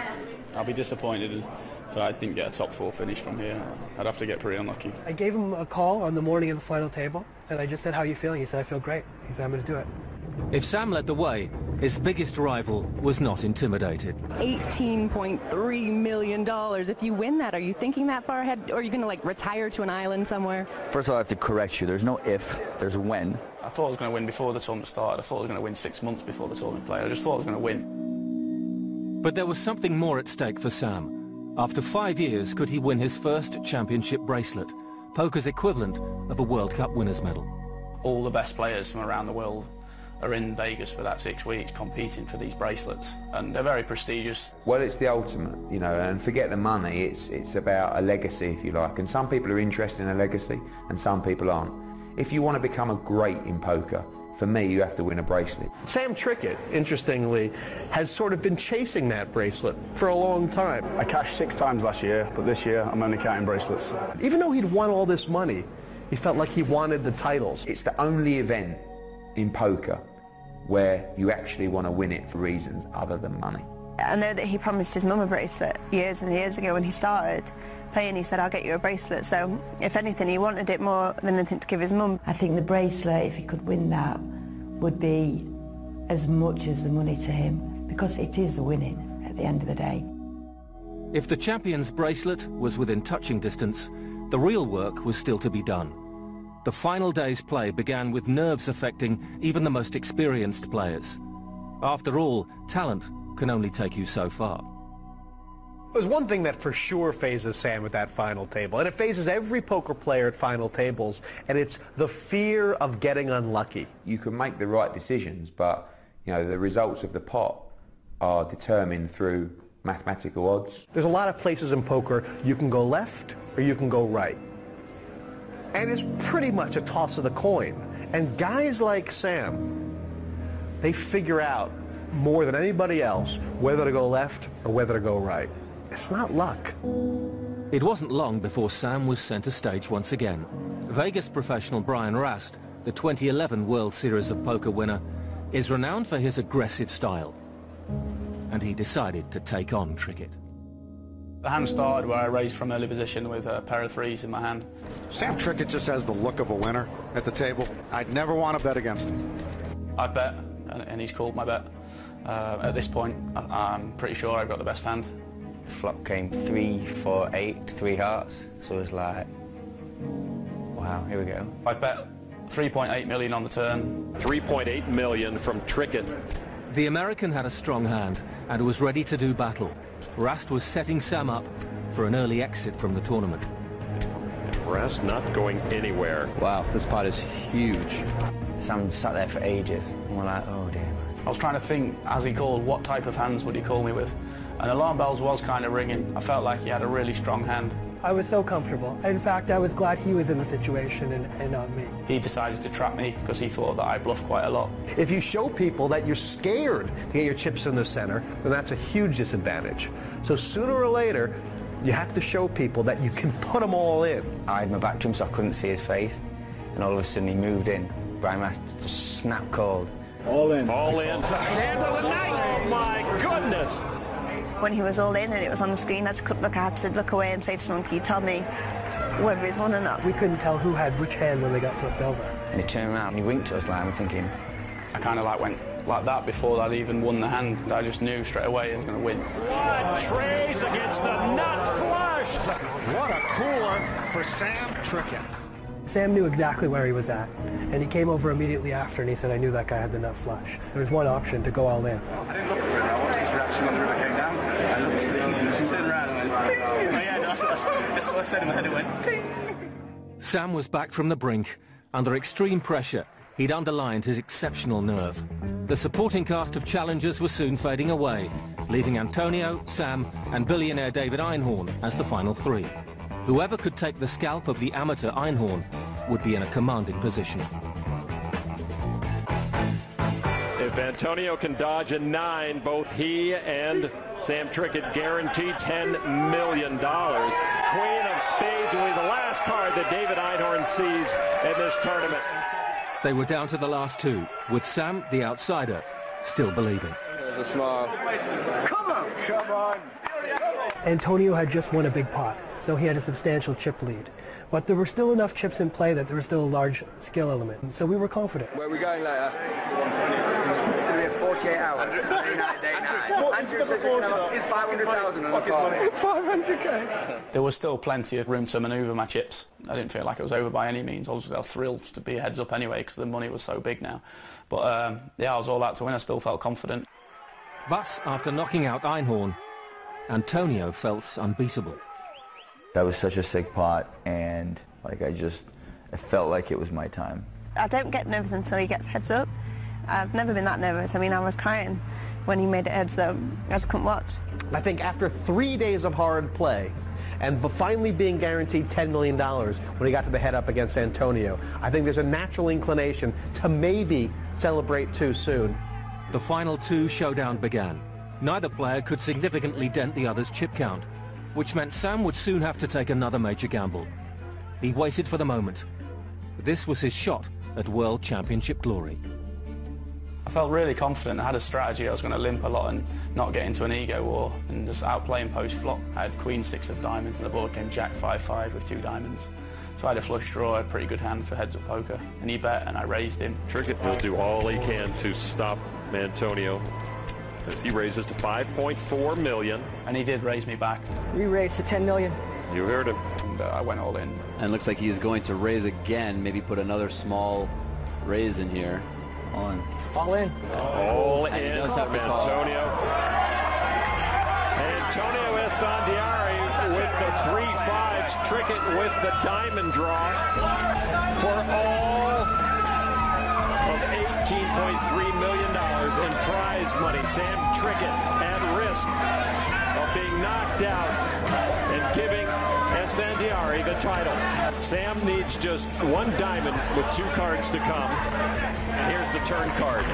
[SPEAKER 7] I'll be disappointed if I didn't get a top four finish from here. I'd have to get pretty unlucky.
[SPEAKER 12] I gave him a call on the morning of the final table, and I just said, "How are you feeling?" He said, "I feel great." He said, "I'm going to do it."
[SPEAKER 1] If Sam led the way, his biggest rival was not intimidated.
[SPEAKER 23] $18.3 million. If you win that, are you thinking that far ahead? Or are you going to, like, retire to an island somewhere?
[SPEAKER 3] First of all, I have to correct you. There's no if, there's a when.
[SPEAKER 7] I thought I was going to win before the tournament started. I thought I was going to win 6 months before the tournament played. I just thought I was going to win.
[SPEAKER 1] But there was something more at stake for Sam. After 5 years, could he win his first championship bracelet, poker's equivalent of a World Cup winner's medal?
[SPEAKER 7] All the best players from around the world are in Vegas for that 6 weeks competing for these bracelets, and they're very prestigious.
[SPEAKER 11] Well, it's the ultimate, you know, and forget the money, it's about a legacy, if you like, and some people are interested in a legacy and some people aren't. If you want to become a great in poker, for me, you have to win a bracelet.
[SPEAKER 4] Sam Trickett, interestingly, has sort of been chasing that bracelet for a long time.
[SPEAKER 7] I cashed 6 times last year, but this year I'm only counting bracelets.
[SPEAKER 4] Even though he'd won all this money, he felt like he wanted the titles.
[SPEAKER 11] It's the only event in poker where you actually want to win it for reasons other than money.
[SPEAKER 9] I know that he promised his mum a bracelet years and years ago when he started playing. He said, "I'll get you a bracelet." So if anything, he wanted it more than anything to give his mum.
[SPEAKER 18] I think the bracelet, if he could win that, would be as much as the money to him, because it is the winning at the end of the day.
[SPEAKER 1] If the champion's bracelet was within touching distance, the real work was still to be done. The final day's play began with nerves affecting even the most experienced players. After all, talent can only take you so far.
[SPEAKER 4] There's one thing that for sure phases Sam at that final table, and it phases every poker player at final tables, and it's the fear of getting unlucky.
[SPEAKER 11] You can make the right decisions, but you know the results of the pot are determined through mathematical odds.
[SPEAKER 4] There's a lot of places in poker you can go left or you can go right. And it's pretty much a toss of the coin. And guys like Sam, they figure out more than anybody else whether to go left or whether to go right. It's not luck.
[SPEAKER 1] It wasn't long before Sam was centre stage once again. Vegas professional Brian Rast, the 2011 World Series of Poker winner, is renowned for his aggressive style. And he decided to take on Trickett.
[SPEAKER 7] The hand started where I raised from early position with a pair of 3s in my hand.
[SPEAKER 15] Sam Trickett just has the look of a winner at the table. I'd never want to bet against him.
[SPEAKER 7] I bet, and he's called my bet. At this point, I'm pretty sure I've got the best hand.
[SPEAKER 2] Flop came 3, 4, 8, 3 hearts. So it was like, wow, here we go.
[SPEAKER 7] I bet 3.8 million on the turn.
[SPEAKER 5] 3.8 million from Trickett.
[SPEAKER 1] The American had a strong hand and was ready to do battle. Rast was setting Sam up for an early exit from the tournament.
[SPEAKER 5] Rast not going anywhere.
[SPEAKER 3] Wow, this pot is huge.
[SPEAKER 2] Sam sat there for ages, and we're like, oh dear.
[SPEAKER 7] I was trying to think, as he called, what type of hands would he call me with? And alarm bells was kind of ringing. I felt like he had a really strong hand.
[SPEAKER 12] I was so comfortable. In fact, I was glad he was in the situation and not me.
[SPEAKER 7] He decided to trap me because he thought that I bluffed quite a lot.
[SPEAKER 4] If you show people that you're scared to get your chips in the center, then that's a huge disadvantage. So sooner or later, you have to show people that you can put them all in.
[SPEAKER 2] I had my back to him so I couldn't see his face, and all of a sudden he moved in. Brian Rast just snap called.
[SPEAKER 5] All in. All in. The hand of the night. Oh my goodness.
[SPEAKER 9] When he was all in and it was on the screen, I just couldn't look. I had to look away and say to someone, "Can you tell me whether he's won or not.
[SPEAKER 12] We couldn't tell who had which hand when they got flipped over.
[SPEAKER 2] And he turned around and he winked at us like, I'm thinking...
[SPEAKER 7] I kind of like went like that before I'd even won the hand. I just knew straight away I was going to win.
[SPEAKER 5] One trays against the nut flush.
[SPEAKER 4] What a cooler for Sam Trickett.
[SPEAKER 12] Sam knew exactly where he was at, and he came over immediately after and he said, I knew that guy had the nut flush. There was one option, to go all in.
[SPEAKER 17] I didn't look at it, I watched his reaction when the river came down. I looked at him and he turned around and went, ping! Oh yeah, that's what I said in my head, it went, ping!
[SPEAKER 1] Sam was back from the brink. Under extreme pressure, he'd underlined his exceptional nerve. The supporting cast of challengers was soon fading away, leaving Antonio, Sam and billionaire David Einhorn as the final three. Whoever could take the scalp of the amateur Einhorn would be in a commanding position.
[SPEAKER 5] If Antonio can dodge a 9, both he and Sam Trickett guaranteed $10 million. Queen of Spades will be the last card that David Einhorn sees in this tournament.
[SPEAKER 1] They were down to the last two, with Sam, the outsider, still believing.
[SPEAKER 21] There's a smile.
[SPEAKER 12] Come on! Come on! Antonio had just won a big pot, so he had a substantial chip lead. But there were still enough chips in play that there was still a large skill element, so we were confident.
[SPEAKER 21] Where are we going later? It's going to be a 48 hour. Day night. Andrew says it's 500,000 on the party.
[SPEAKER 12] 500k!
[SPEAKER 7] There was still plenty of room to manoeuvre my chips. I didn't feel like it was over by any means. I was thrilled to be heads up anyway because the money was so big now. But yeah, I was all out to win. I still felt confident.
[SPEAKER 1] But after knocking out Einhorn, Antonio felt unbeatable.
[SPEAKER 3] That was such a sick pot, and like I felt like it was my time.
[SPEAKER 9] I don't get nervous until he gets heads up. I've never been that nervous. I mean, I was crying when he made it heads up. I just couldn't watch.
[SPEAKER 4] I think after 3 days of hard play, and finally being guaranteed $10 million when he got to the head up against Antonio, I think there's a natural inclination to maybe celebrate too soon.
[SPEAKER 1] The final two showdown began. Neither player could significantly dent the other's chip count, which meant Sam would soon have to take another major gamble. He waited for the moment. This was his shot at World Championship glory.
[SPEAKER 7] I felt really confident. I had a strategy. I was going to limp a lot and not get into an ego war and just outplay him post-flop. I had Queen 6 of diamonds and the board came Jack 5-5 with 2 diamonds. So I had a flush draw, a pretty good hand for heads-up poker. And he bet and I raised him.
[SPEAKER 5] Trickett will do all he can to stop Antonio as he raises to $5.4 million.
[SPEAKER 7] And he did raise me back.
[SPEAKER 19] We raised to $10 million.
[SPEAKER 5] You heard him.
[SPEAKER 7] And I went all in.
[SPEAKER 20] And it looks like he's going to raise again, maybe put another small raise in here.
[SPEAKER 19] All in.
[SPEAKER 5] All in from Antonio. Antonio Esfandiari with the 3-5s. Trickett with the diamond draw for all of $18.3 million in prize money. Sam Trickett at risk of being knocked out and giving Esfandiari the title. Sam needs just 1 diamond with 2 cards to come. And here's the turn card.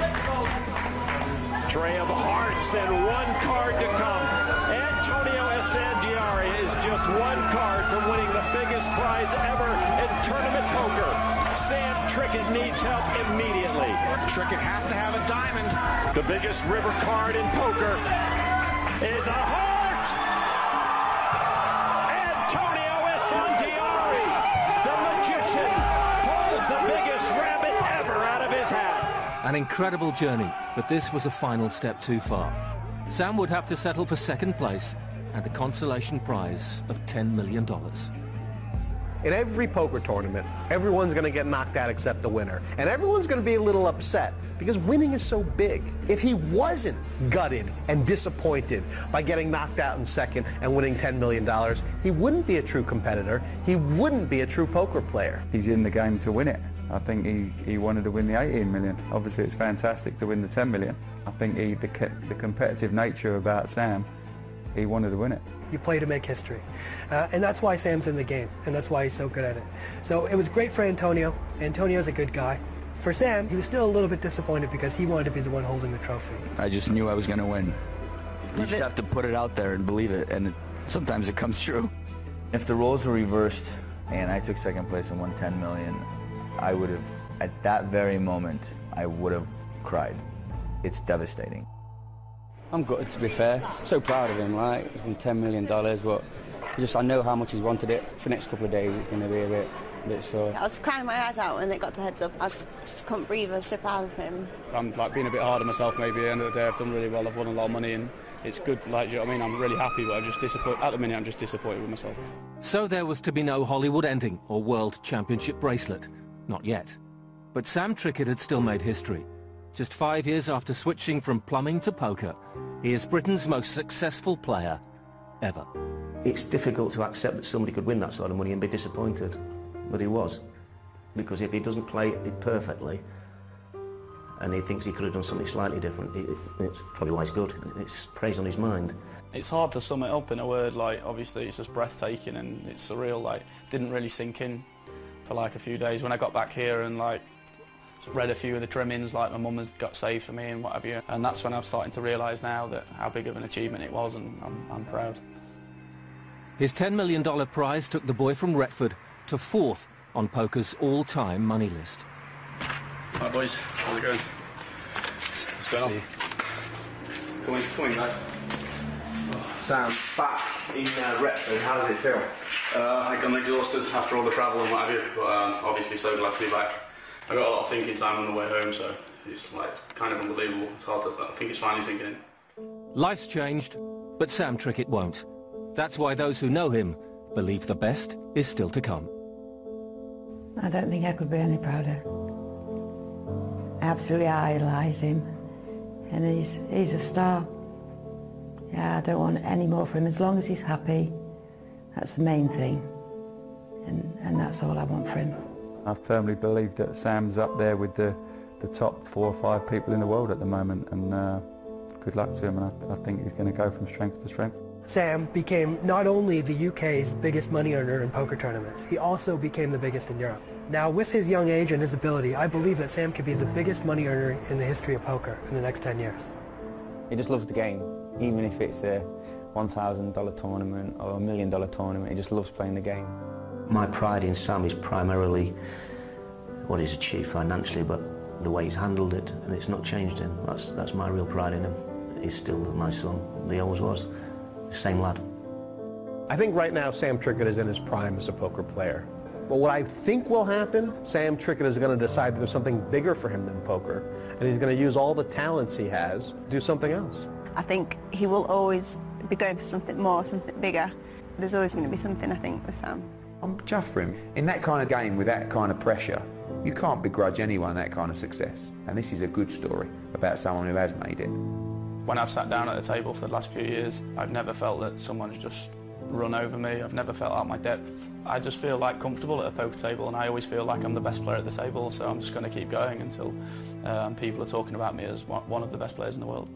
[SPEAKER 5] Tray of hearts and 1 card to come. Antonio Esfandiari is just 1 card from winning the biggest prize ever in tournament poker. Sam Trickett needs help immediately.
[SPEAKER 4] Trickett has to have a diamond.
[SPEAKER 5] The biggest river card in poker is a heart. Antonio Esfandiari, the magician, pulls the biggest rabbit ever out of his hat.
[SPEAKER 1] An incredible journey, but this was a final step too far. Sam would have to settle for second place and a consolation prize of $10 million.
[SPEAKER 4] In every poker tournament, everyone's going to get knocked out except the winner. And everyone's going to be a little upset because winning is so big. If he wasn't gutted and disappointed by getting knocked out in second and winning $10 million, he wouldn't be a true competitor. He wouldn't be a true poker player.
[SPEAKER 10] He's in the game to win it. I think he wanted to win the 18 million. Obviously, it's fantastic to win the 10 million. I think the competitive nature about Sam, he wanted to win it.
[SPEAKER 12] You play to make history. And that's why Sam's in the game, and that's why he's so good at it. So it was great for Antonio. Antonio's a good guy. For Sam, he was still a little bit disappointed because he wanted to be the one holding the trophy.
[SPEAKER 3] I just knew I was going to win. You just have to put it out there and believe it, and sometimes it comes true. If the roles were reversed and I took second place and won 10 million, I would have, at that very moment, I would have cried. It's devastating.
[SPEAKER 20] I'm gutted, to be fair. So proud of him, right? He's won $10 million, but
[SPEAKER 8] I know how much he's wanted it. For the next couple of days, it's going to be a bit sore.
[SPEAKER 9] I was crying my eyes out when it got to heads up. I just couldn't breathe. I was so proud of him.
[SPEAKER 7] I'm like being a bit hard on myself maybe. At the end of the day, I've done really well. I've won a lot of money and it's good. Like, do you know what I mean? I'm really happy, but I'm just disappointed. At the minute, I'm just disappointed with myself.
[SPEAKER 1] So there was to be no Hollywood ending or World Championship bracelet. Not yet. But Sam Trickett had still made history. Just 5 years after switching from plumbing to poker, he is Britain's most successful player ever.
[SPEAKER 16] It's difficult to accept that somebody could win that sort of money and be disappointed, but he was. Because if he doesn't play it perfectly, and he thinks he could have done something slightly different, it's probably why he's good. It's praise on his mind.
[SPEAKER 7] It's hard to sum it up in a word. Like, obviously it's just breathtaking and it's surreal. Like, didn't really sink in for like a few days. When I got back here and like read a few of the trimmings, like my mum had got saved for me and what have you, and that's when I'm starting to realise now that how big of an achievement it was, and I'm proud.
[SPEAKER 1] His $10 million prize took the boy from Retford to 4th on poker's all-time money list.
[SPEAKER 7] Hi boys, how's it going? What's going on? Come in guys.
[SPEAKER 4] Sam, back in Retford, how does it feel?
[SPEAKER 7] I'm exhausted after all the travel and what have you, but obviously so glad to be back. I got a lot of thinking time on the way home, so it's like kind of unbelievable. It's hard to, I think it's finally sinking in.
[SPEAKER 1] Life's changed, but Sam Trickett won't. That's why those who know him believe the best is still to come.
[SPEAKER 18] I don't think I could be any prouder. I absolutely idolise him, and he's a star. Yeah, I don't want any more for him. As long as he's happy, that's the main thing, and that's all I want for him.
[SPEAKER 10] I firmly believe that Sam's up there with the top 4 or 5 people in the world at the moment, and good luck to him, and I think he's going to go from strength to strength.
[SPEAKER 12] Sam became not only the UK's biggest money earner in poker tournaments, he also became the biggest in Europe. Now, with his young age and his ability, I believe that Sam could be the biggest money earner in the history of poker in the next 10 years.
[SPEAKER 2] He just loves the game, even if it's a $1,000 tournament or a $1 million tournament, he just loves playing the game.
[SPEAKER 16] My pride in Sam is primarily what he's achieved financially, but the way he's handled it, and it's not changed him. That's my real pride in him. He's still my son. He always was. Same lad.
[SPEAKER 4] I think right now Sam Trickett is in his prime as a poker player. But what I think will happen, Sam Trickett is going to decide that there's something bigger for him than poker, and he's going to use all the talents he has to do something else.
[SPEAKER 9] I think he will always be going for something more, something bigger. There's always going to be something, I think, with Sam.
[SPEAKER 11] I'm chuffed for him. In that kind of game with that kind of pressure, you can't begrudge anyone that kind of success. And this is a good story about someone who has made it.
[SPEAKER 7] When I've sat down at the table for the last few years, I've never felt that someone's just run over me. I've never felt out of my depth. I just feel like comfortable at a poker table, and I always feel like I'm the best player at the table, so I'm just going to keep going until people are talking about me as one of the best players in the world.